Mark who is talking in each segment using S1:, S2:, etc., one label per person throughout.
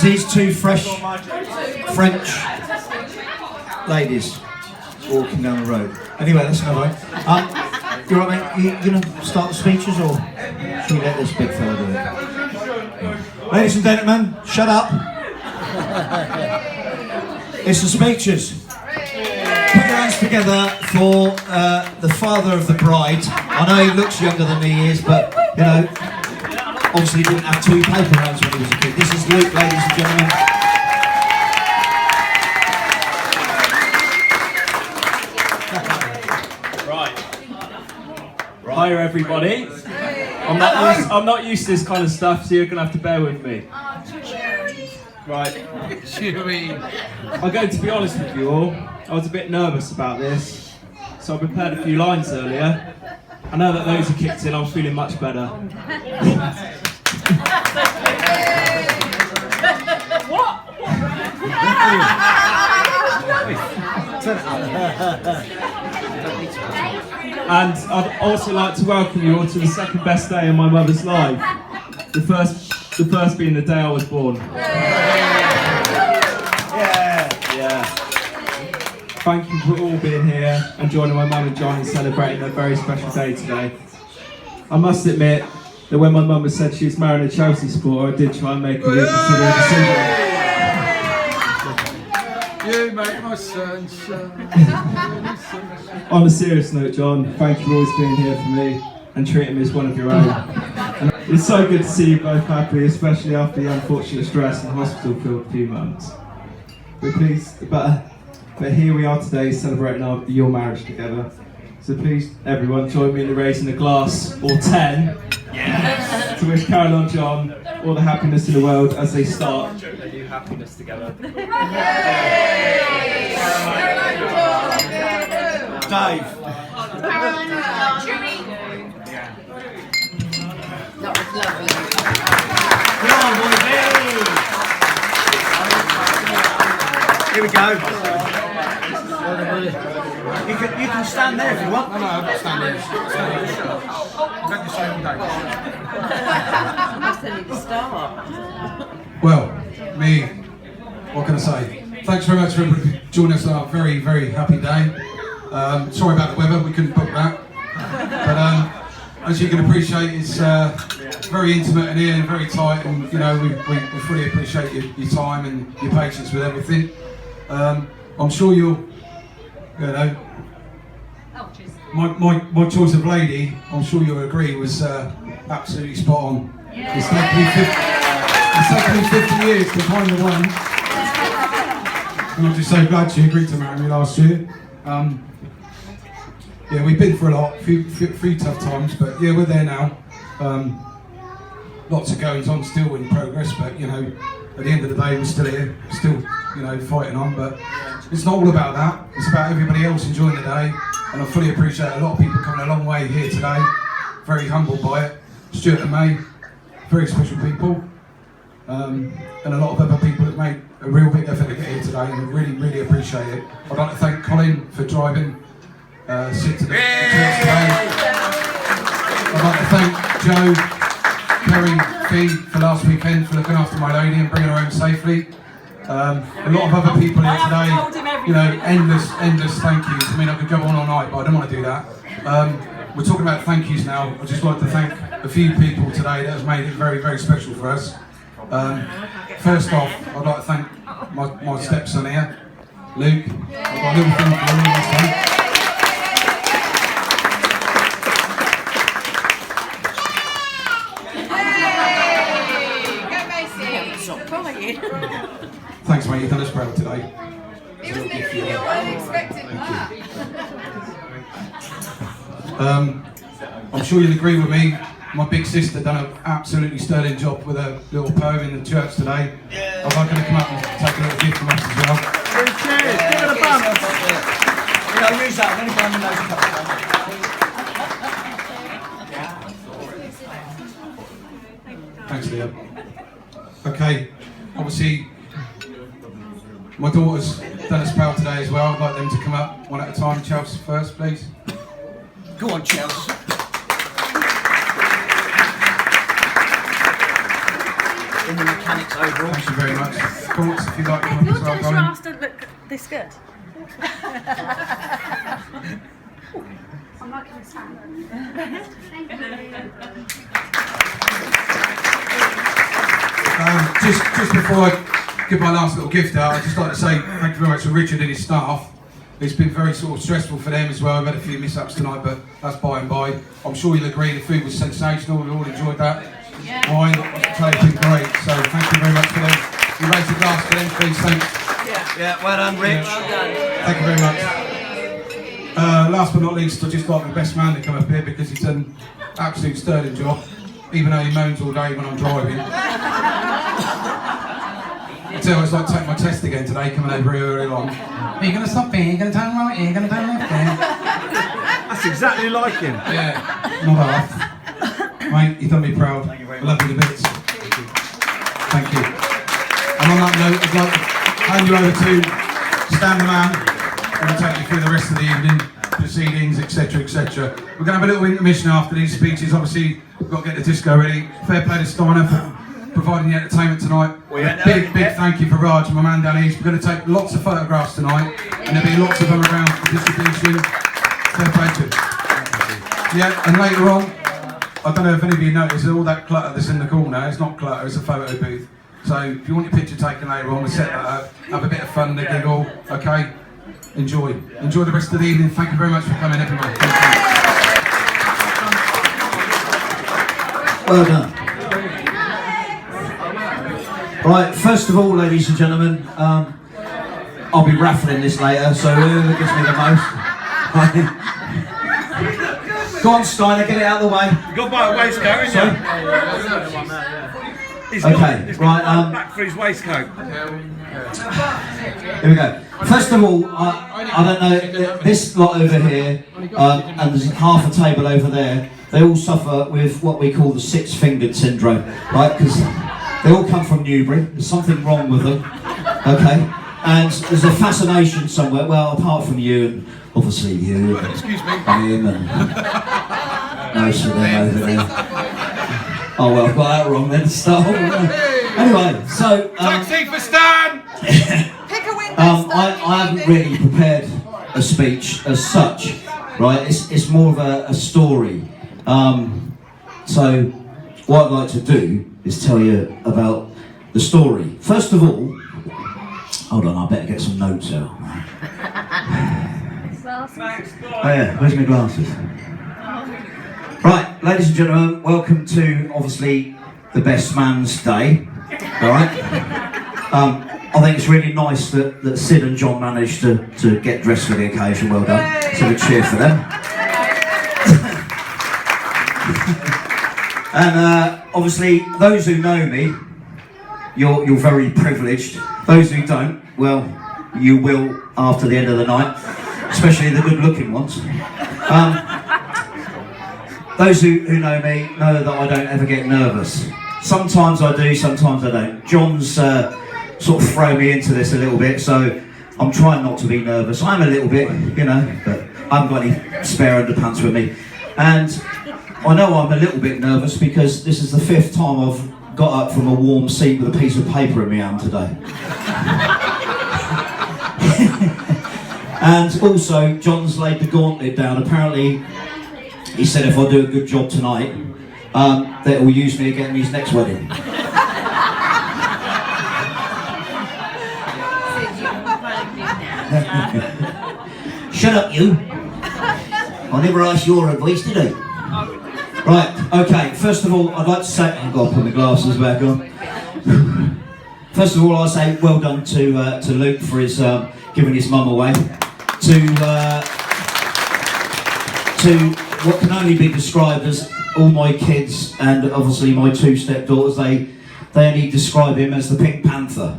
S1: It's these two fresh French ladies walking down the road. Anyway, that's another one. You all right, mate? You gonna start the speeches, or should we let this big fella do it? Ladies and gentlemen, shut up. It's the speeches. Put your hands together for the father of the bride. I know he looks younger than he is, but you know, obviously he didn't have two paper rounds when he was a kid. This is Luke, ladies and gentlemen.
S2: Hi everybody. I'm not used to this kind of stuff, so you're gonna have to bear with me. Right. I'm going to be honest with you all. I was a bit nervous about this, so I prepared a few lines earlier. I know that those are kicked in. I'm feeling much better. What? And I'd also like to welcome you all to the second best day of my mother's life. The first being the day I was born. Yeah. Thank you for all being here and joining my mum and John in celebrating their very special day today. I must admit that when my mum said she was marrying a Chelsea supporter, I did try and make her reconsider her decision.
S3: You make my sunshine.
S2: On a serious note, John, thank you for always being here for me and treating me as one of your own. And it's so good to see you both happy, especially after the unfortunate stress in hospital for a few months. But here we are today celebrating your marriage together. So please, everyone, join me in raising a glass or 10 to wish Carol and John all the happiness in the world as they start their new happiness together.
S1: Dave.
S4: That was lovely.
S1: Come on, boys. Here we go. You can stand there if you want.
S3: No, I'm not standing. I've had the same day.
S4: That's only the start.
S3: Well, what can I say? Thanks very much for joining us on our very, very happy day. Sorry about the weather, we couldn't book that. But as you can appreciate, it's very intimate in here and very tight, and you know we fully appreciate your time and your patience with everything. I'm sure you'll, you know, my choice of lady, I'm sure you'll agree, was absolutely spot on. It's taken me 50 years to find the one, and I'm just so glad she agreed to marry me last year. Yeah, we've been through a lot, few tough times, but yeah, we're there now. Lots of goings on, still in progress, but you know, at the end of the day, we're still here, still, you know, fighting on. But it's not all about that. It's about everybody else enjoying the day, and I fully appreciate a lot of people coming a long way here today. Very humbled by it. Stuart and May, very special people, and a lot of other people have made a real big effort to get here today, and I really, really appreciate it. I'd like to thank Colin for driving Sid to the church today. I'd like to thank Joe, Kerry, Fee for last weekend for looking after my lady and bringing her home safely. A lot of other people here today, you know, endless thank yous. I mean, I could go on all night, but I don't want to do that. We're talking about thank yous now. I'd just like to thank a few people today that has made it very, very special for us. First off, I'd like to thank my stepson here, Luke. I've got a little thing for him this time. Thanks, mate. You've done us proud today.
S4: It was next year. I wasn't expecting that.
S3: I'm sure you'll agree with me. My big sister done an absolutely sterling job with her little poem in the church today. I'm going to come up and take a little gift from us as well.
S1: Cheers. Give it a bump. You know, use that. Any time in those cups.
S3: Thanks, Leo. Okay, obviously, my daughter's done us proud today as well. I'd like them to come up one at a time. Chelsea first, please.
S1: Go on, Chelsea. In the mechanic.
S5: Thanks overall.
S3: Thank you very much. Thoughts, if you'd like to come up
S6: Your
S3: as well, Colin?
S6: giraffes don't look this good. I'm liking this fan.
S3: Just before I give my last little gift out, I'd just like to say thank you very much to Richard and his staff. It's been very sort of stressful for them as well. I've had a few mishap tonight, but that's by and by. I'm sure you'll agree the food was sensational. We all enjoyed that. Wine, hospitality has been great. So thank you very much for them. You raise a glass for them, please. Thanks.
S5: Yeah, well done, Rich.
S3: Thank you very much. Last but not least, I'd just like my best man to come up here because he's done an absolute sterling job, even though he moans all day when I'm driving. I tell you, it's like taking my test again today, coming over here early on. Are you going to stop here? Are you going to turn right here? Are you going to turn left here?
S5: That's exactly like him.
S3: Yeah, not half. Mate, you've done me proud. I love you to bits. Thank you. And on that note, I'd like to hand you over to Stan the Man, who will take you through the rest of the evening, proceedings, etc., etc. We're going to have a little intermission after these speeches. Obviously, we've got to get the disco ready. Fair play to Steiner for providing the entertainment tonight. Big thank you for Raj, my man down east. We're going to take lots of photographs tonight, and there'll be lots of them around for distribution. Fair play to you. Yeah, and later on, I don't know if any of you noticed all that clutter that's in the corner. It's not clutter, it's a photo booth. So if you want your picture taken later on, we'll set that up. Have a bit of fun, a giggle, okay? Enjoy the rest of the evening. Thank you very much for coming, everyone. Thank you.
S1: Well done. Right, first of all, ladies and gentlemen, I'll be raffling this later, so whoever gives me the most. Go on, Steiner, get it out of the way.
S5: You've got to buy a waistcoat, haven't you? He's got back for his waistcoat.
S1: Here we go. First of all, I don't know, this lot over here, and there's half a table over there, they all suffer with what we call the six-fingered syndrome, right? Because they all come from Newbury, there's something wrong with them, okay? And there's a fascination somewhere, well, apart from you, and obviously you, and
S3: Excuse me.
S1: him, and most of them over there. Oh well, I've got that wrong then to start. Anyway, so...
S3: Taxi for Stan!
S4: Pick a window.
S1: I haven't really prepared a speech as such, right? It's more of a story. So what I'd like to do is tell you about the story. First of all, hold on, I better get some notes out. Oh yeah, where's my glasses? Right, ladies and gentlemen, welcome to obviously the best man's day. Alright? I think it's really nice that Sid and John managed to get dressed for the occasion. Well done. So a cheer for them. And obviously, those who know me, you're very privileged. Those who don't, well, you will after the end of the night, especially the good-looking ones. Those who know me know that I don't ever get nervous. Sometimes I do, sometimes I don't. John's sort of thrown me into this a little bit, so I'm trying not to be nervous. I'm a little bit, you know, but I haven't got any spare underpants with me. And I know I'm a little bit nervous because this is the 5th time I've got up from a warm seat with a piece of paper in my hand today. And also, John's laid the gauntlet down. Apparently, he said if I do a good job tonight, that he'll use me again in his next wedding. Shut up, you. I never asked your advice, did I? Right, okay, first of all, I'd like to say... I've got to put my glasses back on. First of all, I'll say well done to Luke for his giving his mum away. To what can only be described as all my kids and obviously my 2 stepdaughters, they only describe him as the Pink Panther.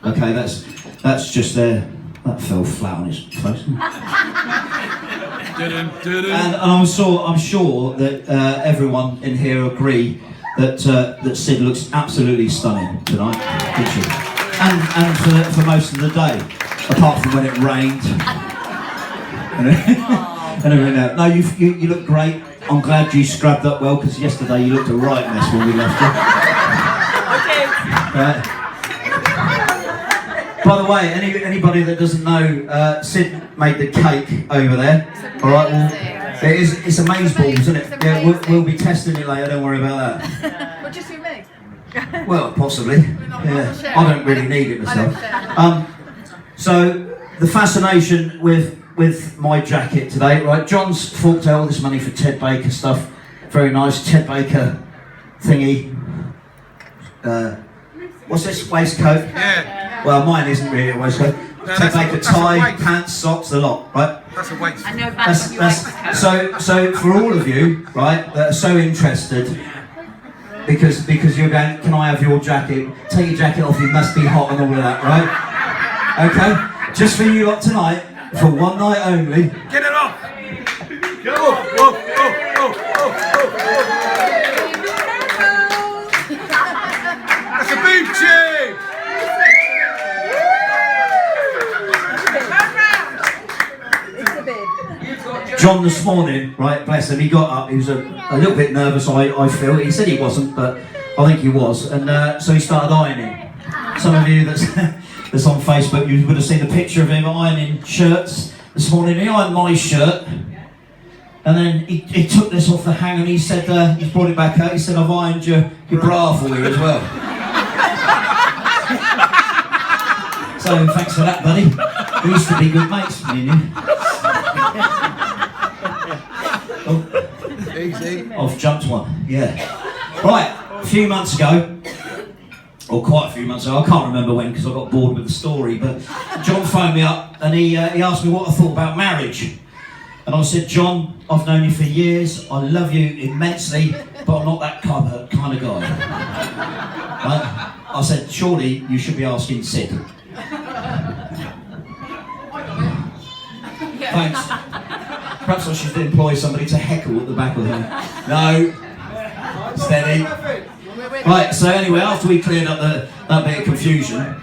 S1: Okay, that's just there. That fell flat on his face. And I'm sure that everyone in here agree that Sid looks absolutely stunning tonight, and for most of the day, apart from when it rained. And everything else. No, you look great. I'm glad you scrubbed up well because yesterday you looked a right mess when we left you. Right. By the way, anybody that doesn't know, Sid made the cake over there. All right, well, it's amazeballs, isn't it? Yeah, we'll be testing it later. Don't worry about that.
S4: What, just with me?
S1: Well, possibly. Yeah, I don't really need it myself. So the fascination with my jacket today, right? John's forked out all this money for Ted Baker stuff. Very nice Ted Baker thingy. What's this, waistcoat?
S5: Yeah.
S1: Well, mine isn't really a waistcoat.
S5: No,
S1: Ted
S5: that's a-
S1: Baker
S5: that's a
S1: tie,
S5: waist.
S1: pants, socks, the lot, right?
S5: That's a waste.
S4: I know that's on your waistcoat.
S1: So for all of you, right, that are so interested, because you're going, can I have your jacket? Take your jacket off, you must be hot and all of that, right? Okay? Just for you lot tonight, for one night only.
S5: Get it off! Go! Oh! That's a boochie!
S4: It's a bib.
S1: John this morning, right, bless him, he got up, he was a little bit nervous, I feel. He said he wasn't, but I think he was. And so he started ironing. Some of you that's on Facebook, you would have seen a picture of him ironing shirts this morning. He ironed my shirt, and then he took this off the hanger and he said, he's brought it back out, he said, I've ironed your bra for you as well. So thanks for that, buddy. We used to be good mates, me and you. Oh,
S5: Easy.
S1: I've jumped one, yeah. Right, a few months ago, or quite a few months ago, I can't remember when because I got bored with the story, but John phoned me up and he asked me what I thought about marriage. And I said, John, I've known you for years, I love you immensely, but I'm not that kind of guy. Right? I said, surely you should be asking Sid. Thanks. Perhaps I should employ somebody to heckle at the back of them. No. Steady. Right, so anyway, after we cleared up that bit of confusion,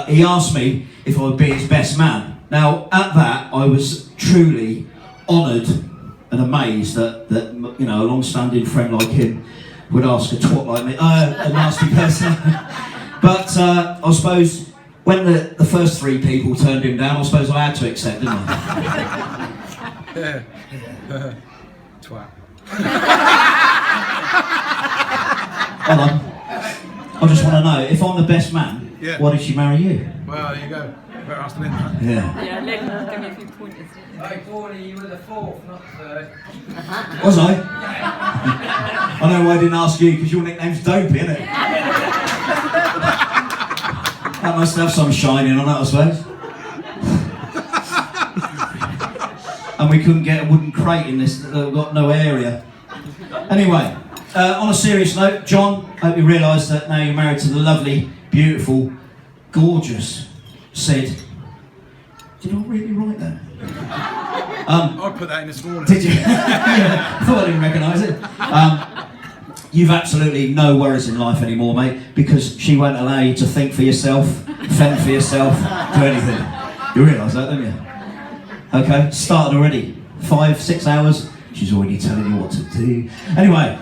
S1: he asked me if I would be his best man. Now, at that, I was truly honoured and amazed that you know, a long-standing friend like him would ask a twat like me, a nasty person. But I suppose when the first three people turned him down, I suppose I had to accept, didn't I?
S5: Twat.
S1: Hold on. I just want to know, if I'm the best man,
S5: Yeah.
S1: why did she marry you?
S5: Well, there you go. Better ask them in that.
S1: Yeah.
S4: Yeah, Lynn, give me a few pointers.
S7: Hey, Gordon, you were the fourth, not the third.
S1: Was I? I know why I didn't ask you, because your nickname's Dopey, isn't it? That must have some shining on it, I suppose. And we couldn't get a wooden crate in this, we've got no area. Anyway, on a serious note, John, I hope you realise that now you're married to the lovely, beautiful, gorgeous Sid. Did I really write that?
S5: I put that in this morning.
S1: Did you? Yeah, I thought I didn't recognise it. You've absolutely no worries in life anymore, mate, because she won't allow you to think for yourself, fend for yourself, do anything. You realise that, don't you? Okay, started already. 5-6 hours, she's already telling you what to do. Anyway,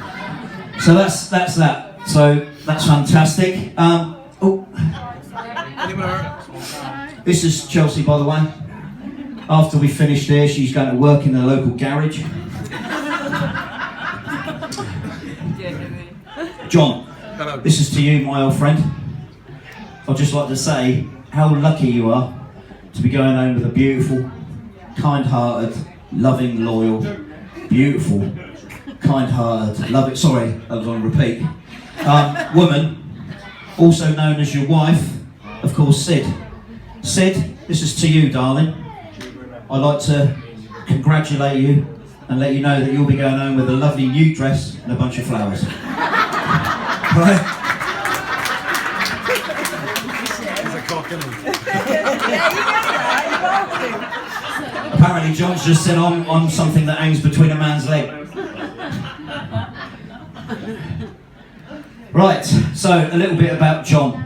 S1: so that's that. So that's fantastic. This is Chelsea, by the way. After we finish there, she's going to work in the local garage. John,
S5: Hello.
S1: this is to you, my old friend. I'd just like to say how lucky you are to be going home with a beautiful, kind-hearted, loving, loyal, beautiful, kind-hearted, loving, sorry, that was on repeat, woman, also known as your wife, of course, Sid. Sid, this is to you, darling. I'd like to congratulate you and let you know that you'll be going home with a lovely new dress and a bunch of flowers. Right?
S5: He's a cock, isn't he?
S1: Apparently John's just said I'm something that hangs between a man's leg. Right, so a little bit about John.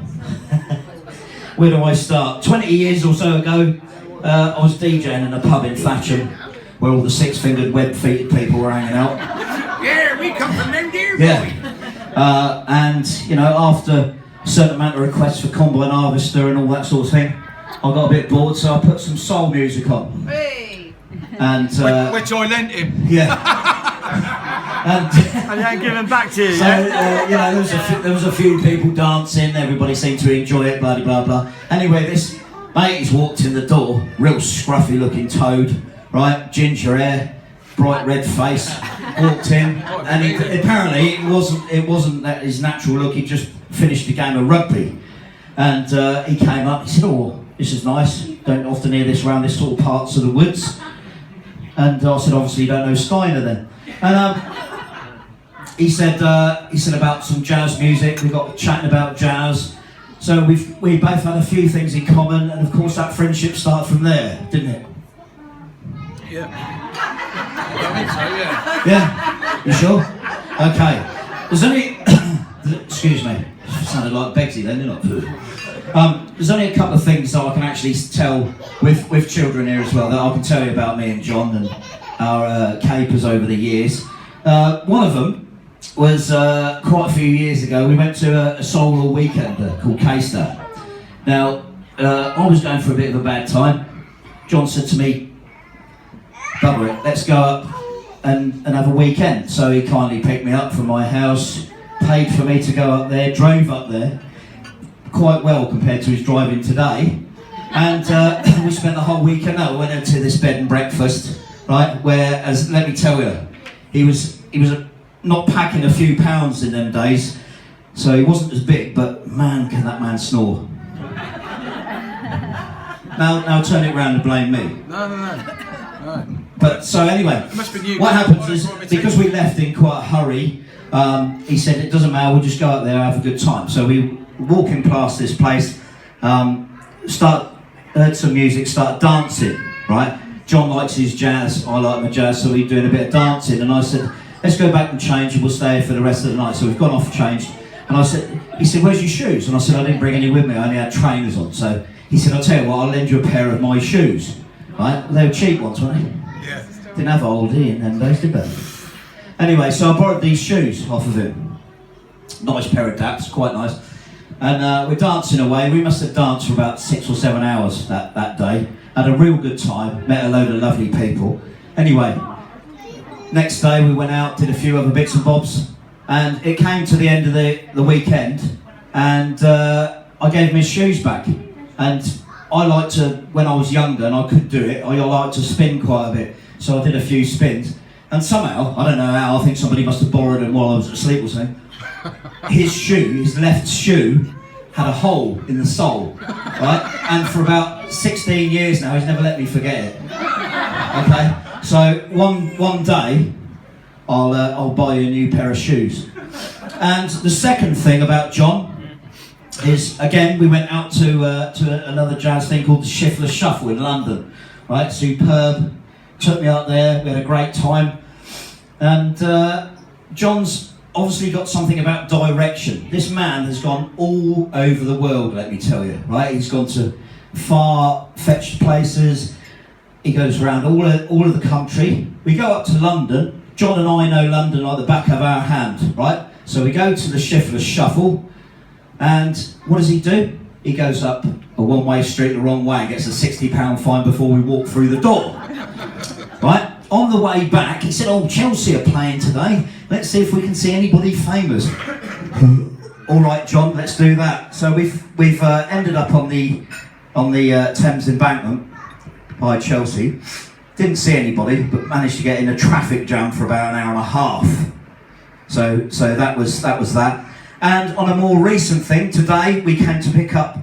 S1: Where do I start? 20 years or so ago, I was DJing in a pub in Thatcham where all the six-fingered, web-feeted people were hanging out.
S5: Yeah, we come from them dear
S1: Yeah. And, you know, after a certain amount of requests for Combine Harvester and all that sort of thing, I got a bit bored, so I put some soul music on.
S4: Hey.
S1: And,
S5: Which I lent him.
S1: yeah. And
S8: I ain't giving back to you.
S1: so, you know, there was a few people dancing, everybody seemed to enjoy it, blah, blah, blah. Anyway, this mate's walked in the door, real scruffy looking toad, right, ginger hair, bright red face, walked in, and apparently it wasn't that his natural look, he just finished a game of rugby. And he came up, he said, oh, this is nice, don't often hear this around this sort of parts of the woods. And I said, obviously you don't know Steiner then. And he said about some jazz music. We got chatting about jazz, so we both had a few things in common, and of course that friendship started from there, didn't it?
S5: Yeah. I think so, yeah.
S1: Yeah, you sure? Okay. There's only excuse me, sounded like Begsy then, didn't it? There's only a couple of things that I can actually tell with children here as well that I can tell you about me and John and our capers over the years. One of them was quite a few years ago. We went to a soul weekend called K-Star. Now, I was going for a bit of a bad time. John said to me, "Bubba it, let's go up and have a weekend." So he kindly picked me up from my house, paid for me to go up there, drove up there, quite well compared to his driving today. And we spent the whole weekend there. We went into this bed and breakfast, right, where, as let me tell you, he was not packing a few pounds in them days, so he wasn't as big, but man, can that man snore. Now turn it round and blame me.
S5: No.
S1: But so anyway,
S5: It must be you.
S1: what happens is, because we left in quite a hurry, he said it doesn't matter, we'll just go out there and have a good time. So we walking past this place, heard some music, started dancing, right? John likes his jazz, I like my jazz, so we're doing a bit of dancing, and I said, let's go back and change and we'll stay here for the rest of the night. So we've gone off, changed, and he said, where's your shoes? And I said, I didn't bring any with me, I only had trainers on. So he said, I'll tell you what, I'll lend you a pair of my shoes, right? They were cheap ones, weren't they?
S5: Yeah.
S1: Didn't have Aldi in them days, did they? Anyway, so I borrowed these shoes off of him. Nice pair of daps, quite nice. And we're dancing away. We must have danced for about 6 or 7 hours that day. Had a real good time, met a load of lovely people. Anyway, next day we went out, did a few other bits and bobs, and it came to the end of the weekend, and I gave him his shoes back. And I liked to, when I was younger and I could do it, I liked to spin quite a bit. So I did a few spins, and somehow, I don't know how, I think somebody must have borrowed them while I was asleep or something. His left shoe, had a hole in the sole, right? And for about 16 years now, he's never let me forget it. Okay, so one day, I'll buy you a new pair of shoes. And the second thing about John is, again, we went out to another jazz thing called the Schiffler Shuffle in London, right? Superb. Took me up there. We had a great time, and John's obviously got something about direction. This man has gone all over the world, let me tell you, right? He's gone to far-fetched places. He goes around all of the country. We go up to London. John and I know London like the back of our hand, right? So we go to the Schiffler Shuffle, and what does he do? He goes up a one-way street the wrong way and gets a £60 fine before we walk through the door, right? On the way back, he said, "Oh, Chelsea are playing today. Let's see if we can see anybody famous." All right, John, let's do that. So we've ended up on the Thames Embankment by Chelsea. Didn't see anybody, but managed to get in a traffic jam for about an hour and a half. So that was that. And on a more recent thing, today we came to pick up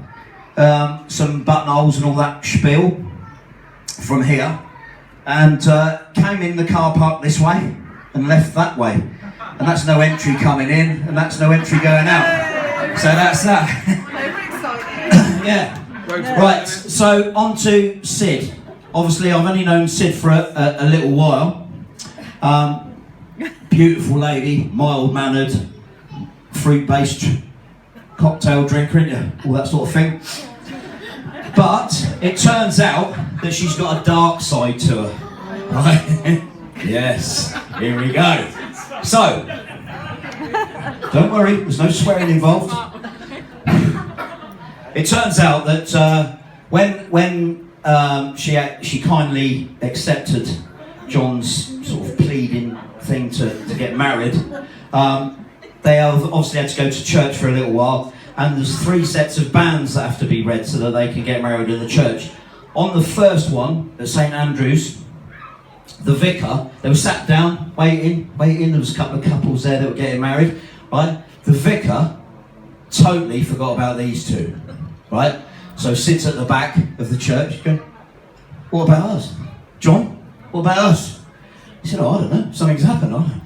S1: some buttonholes and all that spiel from here. And came in the car park this way and left that way. And that's no entry coming in, and that's no entry going out. So that's that. Yeah. Right, so on to Sid. Obviously, I've only known Sid for a little while. Beautiful lady, mild-mannered, fruit-based cocktail drinker, isn't you? All that sort of thing. But it turns out that she's got a dark side to her, right? Yes, here we go. So, Don't worry, there's no swearing involved. It turns out that when she kindly accepted John's sort of pleading thing to get married, they obviously had to go to church for a little while, and there's 3 sets of banns that have to be read so that they can get married in the church. On the first one, at St Andrews, the vicar, they were sat down, waiting, there was a couple of couples there that were getting married, right? The vicar totally forgot about these 2, right? So sits at the back of the church, going, what about us? John, what about us? He said, oh, I don't know, something's happened, I don't know.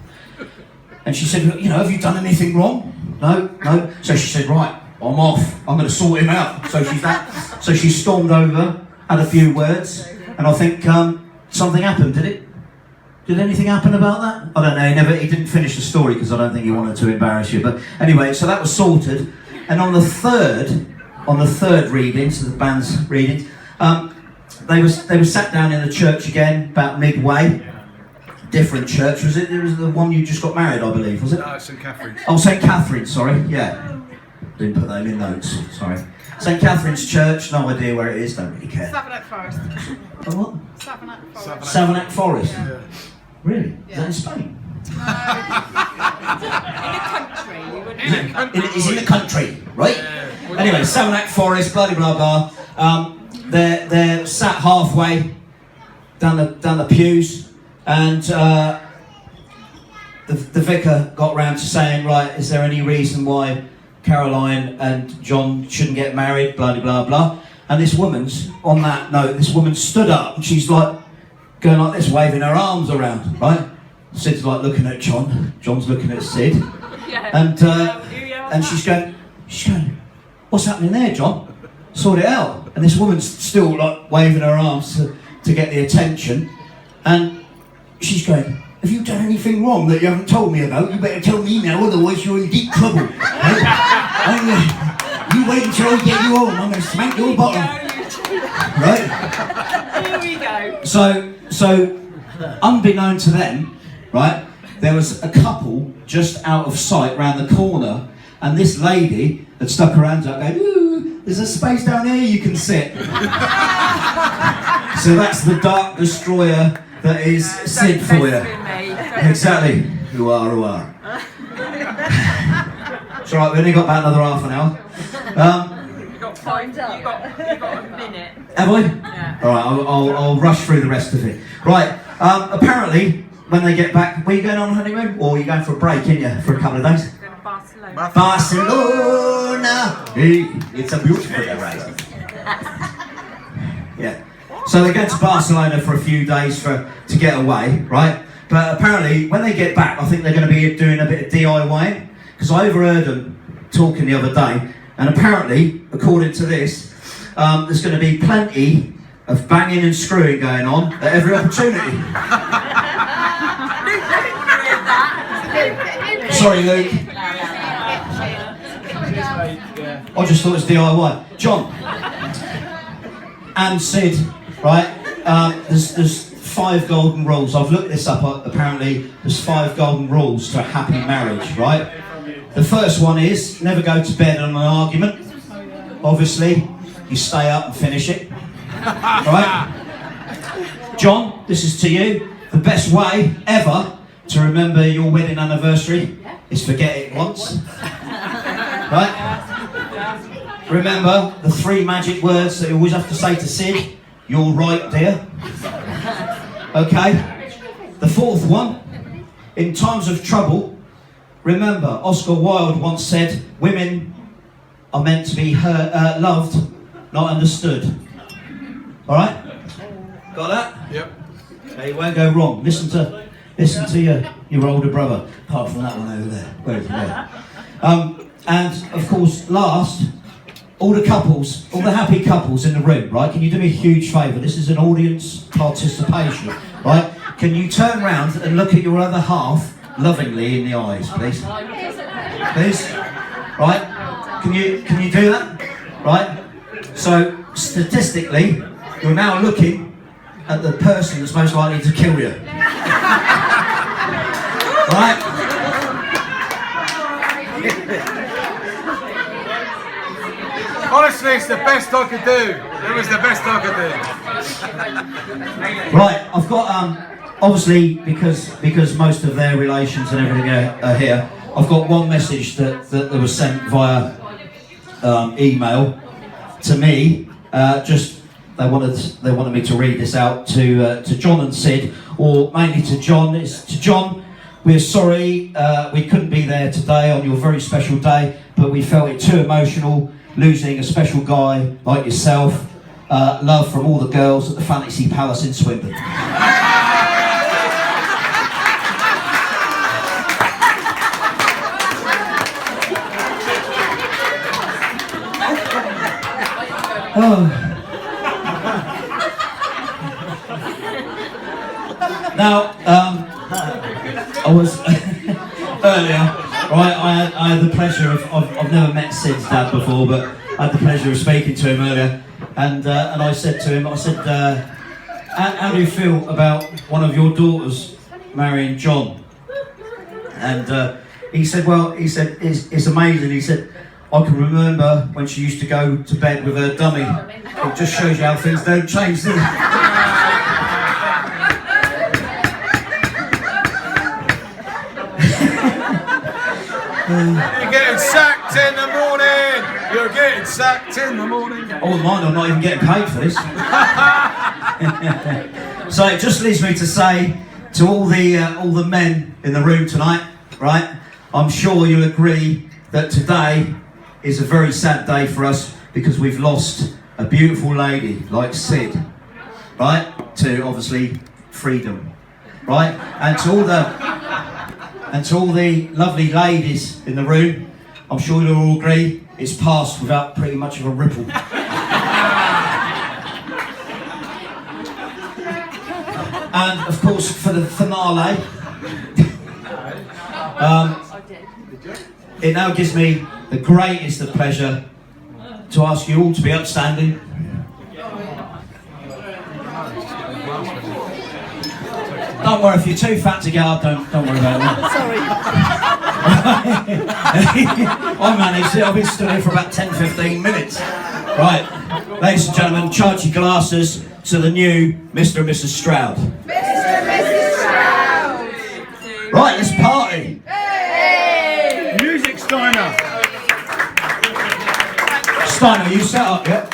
S1: And she said, you know, have you done anything wrong? No. So she said, right, I'm off, I'm going to sort him out. So she stormed over, had a few words, and I think something happened, did it? Did anything happen about that? I don't know, he didn't finish the story because I don't think he wanted to embarrass you. But anyway, so that was sorted. And on the third reading, so the band's reading, they were sat down in the church again, about midway. Different church, was it? It was the one you just got married, I believe, was it?
S5: No, St Catherine's.
S1: Oh, St Catherine's, sorry, yeah. Didn't put that in notes, sorry. St Catherine's Church, no idea where it is, don't really care.
S4: Savernake Forest.
S1: Oh, what?
S4: Savernake Forest.
S1: Savernake Forest?
S4: Yeah.
S1: Really?
S4: Yeah.
S1: Is that in Spain?
S4: In the country.
S1: It's in the country, right?
S5: Yeah.
S1: Anyway, Savernake Forest, blah blah blah. They're sat halfway down the pews, and the vicar got round to saying, right, is there any reason why Caroline and John shouldn't get married? Blah blah blah. And this woman stood up, and she's like going like this, waving her arms around, right? Sid's like looking at John. John's looking at Sid, and she's going, what's happening there, John? Sort it out. And this woman's still like waving her arms to get the attention, and she's going, have you done anything wrong that you haven't told me about? You better tell me now, otherwise you're in deep trouble. Right? You wait until I get you home, I'm going to smack your bottom. Right?
S4: Here we go.
S1: So, unbeknown to them, right, there was a couple just out of sight round the corner, and this lady had stuck her hands up going, ooh, there's a space down here you can sit. So that's the Dark Destroyer that is Sid for you. Exactly. Who are. It's alright, we only got about another half an hour.
S4: You've got 5 up. You've got a minute.
S1: Have I?
S4: Yeah.
S1: Alright, I'll rush through the rest of it. Right, apparently, when they get back, were you going on a honeymoon? Or are you going for a break, in you, for a couple of days?
S4: Going to Barcelona.
S1: Barcelona! Hey, it's a beautiful day, right? Yeah. So they're going to Barcelona for a few days to get away, right? But apparently, when they get back, I think they're going to be doing a bit of DIY. Because I overheard them talking the other day, and apparently, according to this, there's going to be plenty of banging and screwing going on at every opportunity. Sorry, Luke. I just thought it was DIY. John and Sid, right? There's 5 golden rules. I've looked this up. Apparently, there's 5 golden rules to a happy marriage, right? The first one is never go to bed on an argument. Obviously, you stay up and finish it, right? John, this is to you. The best way ever to remember your wedding anniversary is forget it once, right? Remember the 3 magic words that you always have to say to Sid. You're right, dear. Okay. The 4th one, in times of trouble, remember Oscar Wilde once said, women are meant to be loved, not understood. All right? Got that?
S5: Yep.
S1: Okay, you won't go wrong. Listen to your older brother. Apart from that one over there. Where is he there? And of course, last, all the couples, all the happy couples in the room, right? Can you do me a huge favour? This is an audience participation, right? Can you turn round and look at your other half lovingly in the eyes, please? Please? Right? Can you do that? Right? So, statistically, you're now looking at the person that's most likely to kill you. Right?
S5: Honestly, it's the best I could do. It was the best I could do.
S1: Right, I've got obviously because most of their relations and everything are here. I've got one message that was sent via email to me. Just they wanted me to read this out to John and Sid, or mainly to John. It's to John. We're sorry we couldn't be there today on your very special day, but we felt it too emotional losing a special guy like yourself. Love from all the girls at the Fantasy Palace in Swindon. Oh. Now, I was earlier, right? I had the pleasure of I've never met Sid's dad before, but I had the pleasure of speaking to him earlier, and I said to him, I said, how do you feel about one of your daughters marrying John? And he said, well, he said it's amazing. He said, I can remember when she used to go to bed with her dummy. It just shows you how things don't change, does it?
S5: You're getting sacked in the morning. You're getting sacked in the morning.
S1: I wouldn't mind, I'm not even getting paid for this. So it just leaves me to say to all the men in the room tonight, right? I'm sure you'll agree that today is a very sad day for us because we've lost a beautiful lady like Sid, right? To obviously freedom, right? And to all the lovely ladies in the room, I'm sure you'll all agree it's passed without pretty much of a ripple. And of course, for the finale, it now gives me the greatest of pleasure to ask you all to be upstanding. Don't worry, if you're too fat to get up, don't worry about it.
S6: Sorry.
S1: I managed it, I've been stood here for about 10-15 minutes. Right, ladies and gentlemen, charge your glasses to the new Mr. and Mrs. Stroud.
S8: Mr. and Mrs. Stroud!
S1: Right, let's party.
S5: Music, Steiner.
S1: Steiner, you set up, yeah?